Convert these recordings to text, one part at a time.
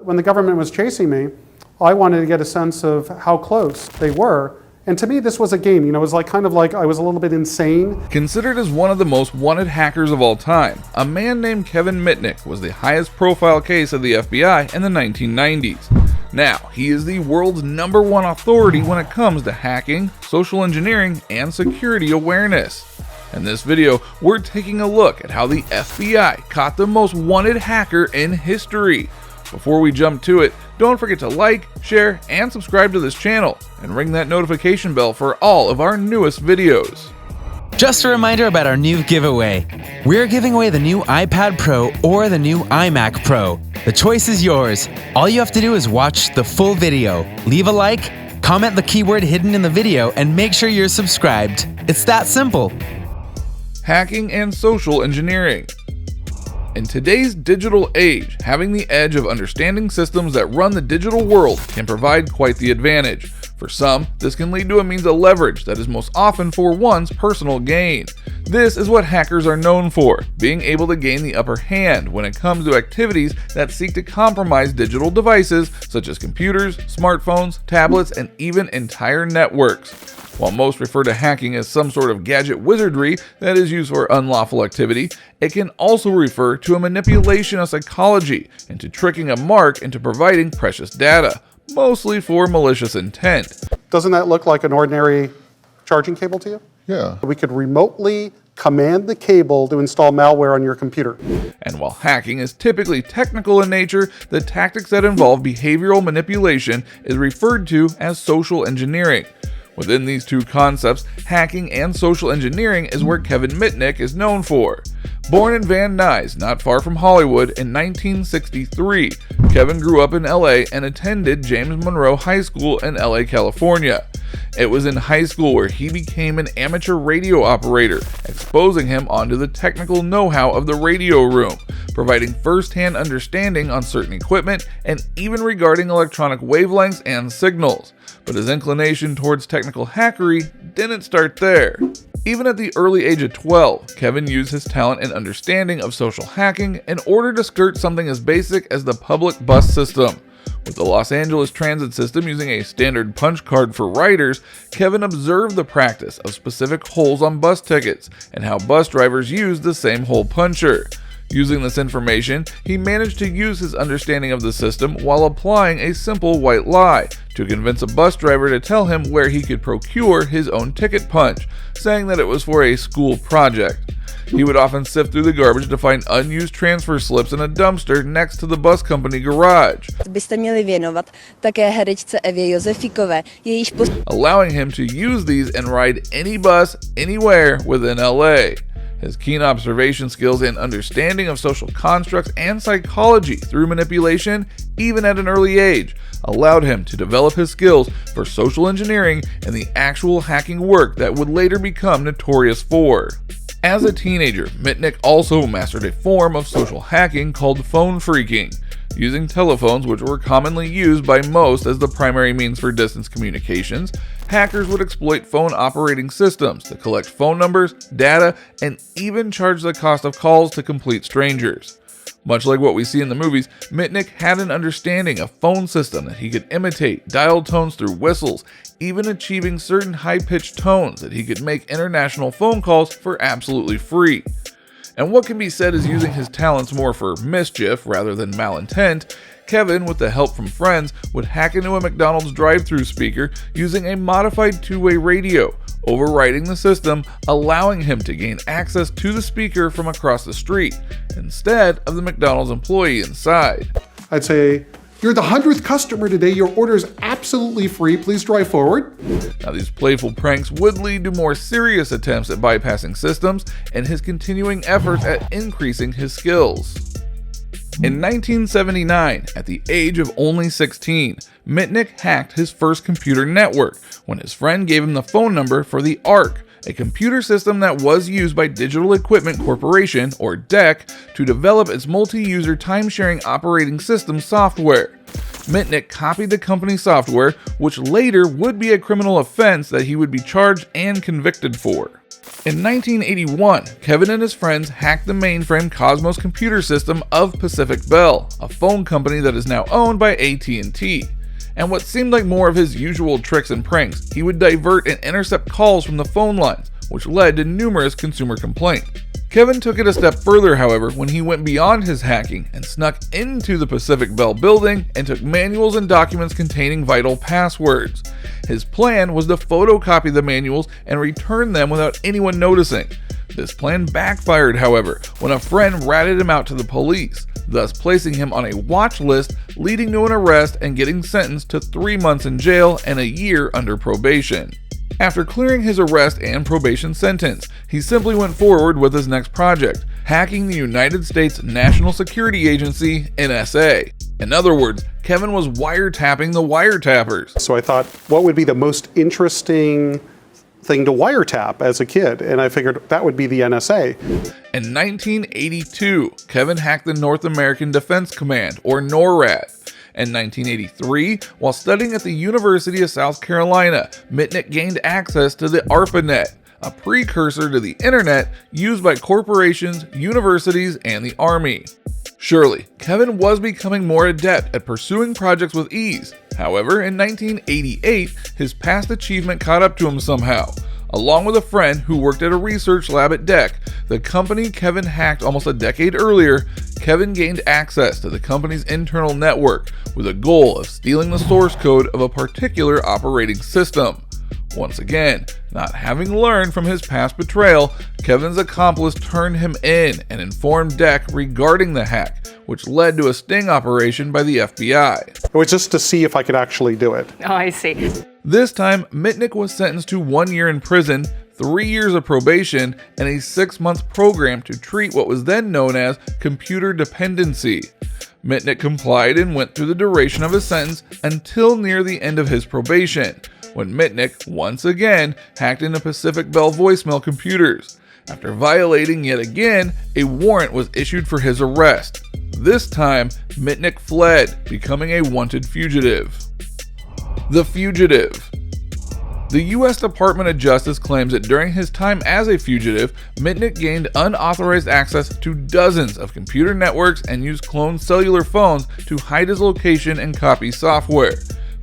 When the government was chasing me, I wanted to get a sense of how close they were. And to me, this was a game. You know, it was kind of like I was a little bit insane. Considered as one of the most wanted hackers of all time, a man named Kevin Mitnick was the highest profile case of the FBI in the 1990s. Now, he is the world's #1 authority when it comes to hacking, social engineering, and security awareness. In this video, we're taking a look at how the FBI caught the most wanted hacker in history. Before we jump to it, don't forget to like, share, and subscribe to this channel, and ring that notification bell for all of our newest videos. Just a reminder about our new giveaway. We're giving away the new iPad Pro or the new iMac Pro. The choice is yours. All you have to do is watch the full video, leave a like, comment the keyword hidden in the video, and make sure you're subscribed. It's that simple. Hacking and social engineering. In today's digital age, having the edge of understanding systems that run the digital world can provide quite the advantage. For some, this can lead to a means of leverage that is most often for one's personal gain. This is what hackers are known for, being able to gain the upper hand when it comes to activities that seek to compromise digital devices such as computers, smartphones, tablets, and even entire networks. While most refer to hacking as some sort of gadget wizardry that is used for unlawful activity, it can also refer to a manipulation of psychology into tricking a mark into providing precious data, mostly for malicious intent. Doesn't that look like an ordinary charging cable to you? Yeah. We could remotely command the cable to install malware on your computer. And while hacking is typically technical in nature, the tactics that involve behavioral manipulation is referred to as social engineering. Within these two concepts, hacking and social engineering is where Kevin Mitnick is known for. Born in Van Nuys, not far from Hollywood, in 1963, Kevin grew up in LA and attended James Monroe High School in LA, California. It was in high school where he became an amateur radio operator, exposing him onto the technical know-how of the radio room, providing first-hand understanding on certain equipment and even regarding electronic wavelengths and signals. But his inclination towards technical hackery didn't start there. Even at the early age of 12, Kevin used his talent and understanding of social hacking in order to skirt something as basic as the public bus system. With the Los Angeles transit system using a standard punch card for riders, Kevin observed the practice of specific holes on bus tickets and how bus drivers used the same hole puncher. Using this information, he managed to use his understanding of the system while applying a simple white lie to convince a bus driver to tell him where he could procure his own ticket punch, saying that it was for a school project. He would often sift through the garbage to find unused transfer slips in a dumpster next to the bus company garage, allowing him to use these and ride any bus anywhere within LA. His keen observation skills and understanding of social constructs and psychology through manipulation, even at an early age, allowed him to develop his skills for social engineering and the actual hacking work that would later become notorious for. As a teenager, Mitnick also mastered a form of social hacking called phone phreaking. Using telephones, which were commonly used by most as the primary means for distance communications, hackers would exploit phone operating systems to collect phone numbers, data, and even charge the cost of calls to complete strangers. Much like what we see in the movies, Mitnick had an understanding of phone system that he could imitate dial tones through whistles, even achieving certain high-pitched tones that he could make international phone calls for absolutely free. And what can be said is using his talents more for mischief rather than malintent, Kevin, with the help from friends, would hack into a McDonald's drive-thru speaker using a modified two-way radio, overriding the system, allowing him to gain access to the speaker from across the street, instead of the McDonald's employee inside. I'd say, "You're the 100th customer today. Your order is absolutely free. Please drive forward." Now, these playful pranks would lead to more serious attempts at bypassing systems and his continuing efforts at increasing his skills. In 1979, at the age of only 16, Mitnick hacked his first computer network when his friend gave him the phone number for the ARC, a computer system that was used by Digital Equipment Corporation, or DEC, to develop its multi-user time-sharing operating system software. Mitnick copied the company's software, which later would be a criminal offense that he would be charged and convicted for. In 1981, Kevin and his friends hacked the mainframe Cosmos computer system of Pacific Bell, a phone company that is now owned by AT&T. And what seemed like more of his usual tricks and pranks, he would divert and intercept calls from the phone lines, which led to numerous consumer complaints. Kevin took it a step further, however, when he went beyond his hacking and snuck into the Pacific Bell building and took manuals and documents containing vital passwords. His plan was to photocopy the manuals and return them without anyone noticing. This plan backfired, however, when a friend ratted him out to the police, thus placing him on a watch list, leading to an arrest and getting sentenced to 3 months in jail and a year under probation. After clearing his arrest and probation sentence, he simply went forward with his next project, hacking the United States National Security Agency, NSA. In other words, Kevin was wiretapping the wiretappers. So I thought, what would be the most interesting thing to wiretap as a kid? And I figured that would be the NSA. In 1982, Kevin hacked the North American Defense Command, or NORAD. In 1983, while studying at the University of South Carolina, Mitnick gained access to the ARPANET, a precursor to the internet used by corporations, universities, and the Army. Surely, Kevin was becoming more adept at pursuing projects with ease. However, in 1988, his past achievement caught up to him somehow. Along with a friend who worked at a research lab at DEC, the company Kevin hacked almost a decade earlier, Kevin gained access to the company's internal network with a goal of stealing the source code of a particular operating system. Once again, not having learned from his past betrayal, Kevin's accomplice turned him in and informed DEC regarding the hack, which led to a sting operation by the FBI. It was just to see if I could actually do it. Oh, I see. This time, Mitnick was sentenced to 1 year in prison, 3 years of probation, and a 6-month program to treat what was then known as computer dependency. Mitnick complied and went through the duration of his sentence until near the end of his probation, when Mitnick once again hacked into Pacific Bell voicemail computers. After violating yet again, a warrant was issued for his arrest. This time, Mitnick fled, becoming a wanted fugitive. The Fugitive. The U.S. Department of Justice claims that during his time as a fugitive, Mitnick gained unauthorized access to dozens of computer networks and used cloned cellular phones to hide his location and copy software.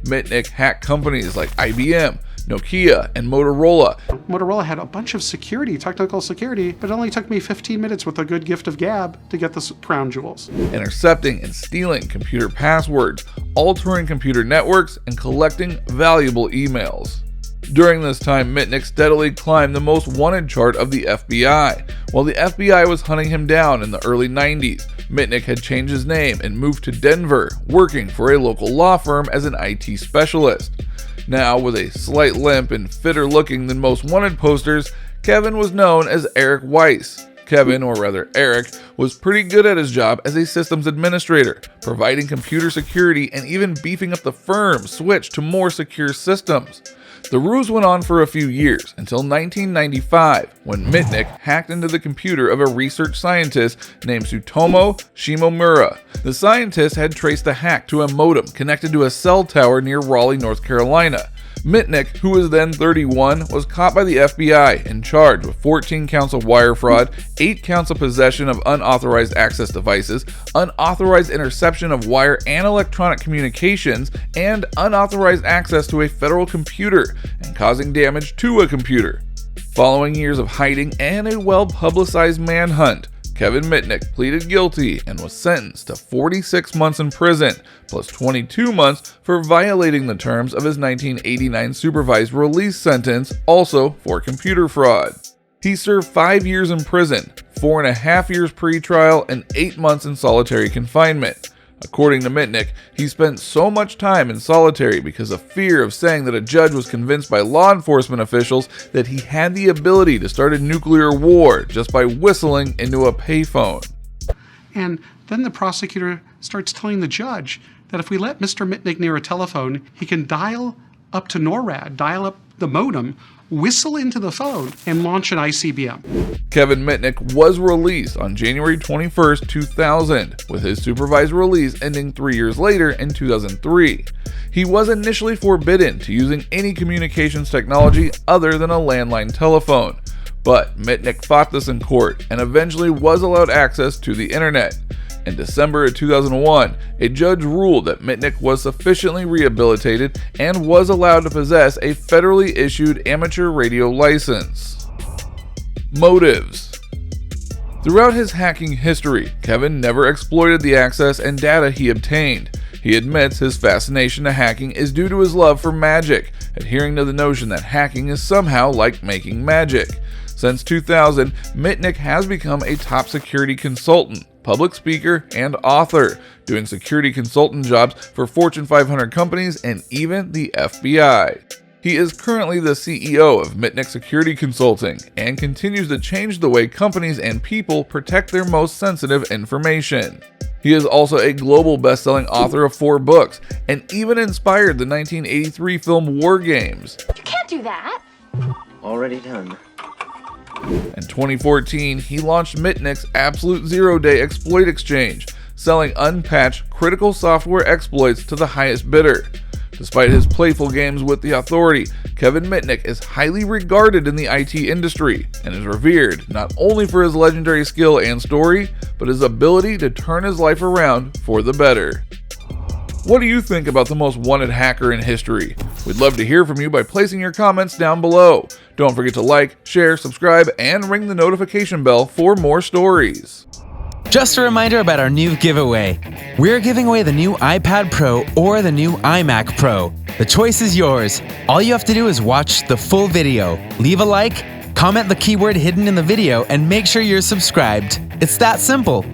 Mitnick hacked companies like IBM, Nokia, and Motorola. Motorola had a bunch of security, technical security, but it only took me 15 minutes with a good gift of gab to get the crown jewels. Intercepting and stealing computer passwords, altering computer networks, and collecting valuable emails. During this time, Mitnick steadily climbed the most wanted chart of the FBI. While the FBI was hunting him down in the early 90s, Mitnick had changed his name and moved to Denver, working for a local law firm as an IT specialist. Now, with a slight limp and fitter looking than most wanted posters, Kevin was known as Eric Weiss. Kevin, or rather Eric, was pretty good at his job as a systems administrator, providing computer security and even beefing up the firm's switch to more secure systems. The ruse went on for a few years, until 1995, when Mitnick hacked into the computer of a research scientist named Tsutomu Shimomura. The scientist had traced the hack to a modem connected to a cell tower near Raleigh, North Carolina. Mitnick, who was then 31, was caught by the FBI and charged with 14 counts of wire fraud, 8 counts of possession of unauthorized access devices, unauthorized interception of wire and electronic communications, and unauthorized access to a federal computer and causing damage to a computer. Following years of hiding and a well-publicized manhunt, Kevin Mitnick pleaded guilty and was sentenced to 46 months in prison, plus 22 months for violating the terms of his 1989 supervised release sentence, also for computer fraud. He served 5 years in prison, 4.5 years pre-trial, and 8 months in solitary confinement. According to Mitnick, he spent so much time in solitary because of fear of saying that a judge was convinced by law enforcement officials that he had the ability to start a nuclear war just by whistling into a payphone. And then the prosecutor starts telling the judge that if we let Mr. Mitnick near a telephone, he can dial up to NORAD, dial up the modem, whistle into the phone, and launch an ICBM. Kevin Mitnick was released on January 21, 2000, with his supervised release ending 3 years later in 2003. He was initially forbidden to using any communications technology other than a landline telephone, But Mitnick fought this in court and eventually was allowed access to the internet. In December of 2001, a judge ruled that Mitnick was sufficiently rehabilitated and was allowed to possess a federally issued amateur radio license. Motives. Throughout his hacking history, Kevin never exploited the access and data he obtained. He admits his fascination to hacking is due to his love for magic, adhering to the notion that hacking is somehow like making magic. Since 2000, Mitnick has become a top security consultant, public speaker, and author, doing security consultant jobs for Fortune 500 companies and even the FBI. He is currently the CEO of Mitnick Security Consulting and continues to change the way companies and people protect their most sensitive information. He is also a global best-selling author of 4 books and even inspired the 1983 film War Games. You can't do that. Already done. In 2014, he launched Mitnick's Absolute Zero-Day Exploit Exchange, selling unpatched critical software exploits to the highest bidder. Despite his playful games with the authority, Kevin Mitnick is highly regarded in the IT industry and is revered not only for his legendary skill and story, but his ability to turn his life around for the better. What do you think about the most wanted hacker in history? We'd love to hear from you by placing your comments down below. Don't forget to like, share, subscribe, and ring the notification bell for more stories. Just a reminder about our new giveaway. We're giving away the new iPad Pro or the new iMac Pro. The choice is yours. All you have to do is watch the full video, leave a like, comment the keyword hidden in the video, and make sure you're subscribed. It's that simple.